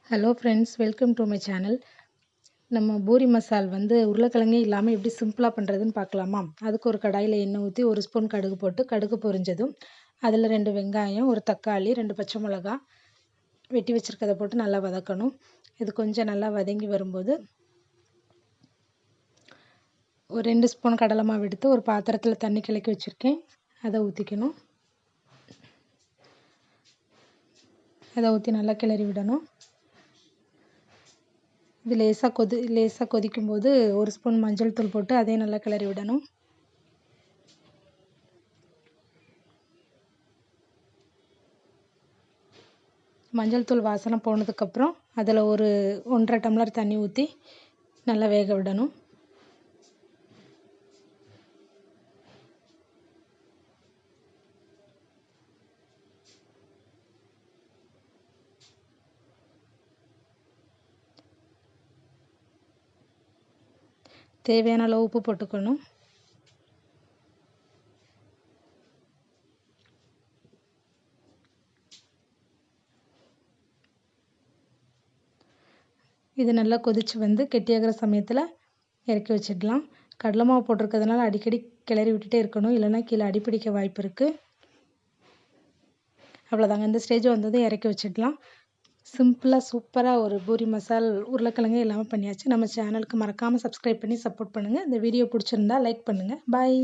Hello friends, welcome to my channel. நம்ம பூரி மசால் உருளைக்கிழங்கே இல்லாமல் எப்படி சிம்பிளாக பண்ணுறதுன்னு பார்க்கலாமா? அதுக்கு ஒரு கடாயில் எண்ணெய் ஊற்றி 1 ஸ்பூன் கடுகு போட்டு கடுகு பொரிஞ்சதும் அதில் 2 வெங்காயம், 1 தக்காளி, 2 பச்சை மிளகா வெட்டி வச்சுருக்கதை போட்டு நல்லா வதக்கணும். இது கொஞ்சம் நல்லா வதங்கி வரும்போது ஒரு 2 ஸ்பூன் கடலை மாவு எடுத்து ஒரு பாத்திரத்தில் தண்ணி கலக்கி வச்சுருக்கேன், அதை ஊற்றிக்கணும். அதை ஊற்றி நல்லா கிளறி விடணும். இது லேசாக கொதிக்கும்போது 1 ஸ்பூன் மஞ்சள் தூள் போட்டு அதையும் நல்லா கிளறி விடணும். மஞ்சள் தூள் வாசனை போனதுக்கப்புறம் அதில் ஒரு 1.5 டம்ளர் தண்ணி ஊற்றி நல்லா வேக விடணும். தேவையான அளவு உப்பு போட்டுக்கணும். இது நல்லா கொதித்து கெட்டியாகிற சமயத்தில் இறக்கி வச்சிடலாம். கடலை மாவு போட்டிருக்கிறதுனால அடிக்கடி கிளறி விட்டுட்டே இருக்கணும், இல்லைன்னா கீழே அடிப்பிடிக்க வாய்ப்பு இருக்குது. அவ்வளோதாங்க, இந்த ஸ்டேஜ் வந்ததும் இறக்கி வச்சிடலாம். சிம்பிளாக சூப்பராக ஒரு பூரி மசால் உருளைக்கிழங்கே எல்லாமே பண்ணியாச்சு. நம்ம சேனலுக்கு மறக்காமல் சப்ஸ்கிரைப் பண்ணி சப்போர்ட் பண்ணுங்கள். இந்த வீடியோ பிடிச்சிருந்தா லைக் பண்ணுங்கள். பாய்.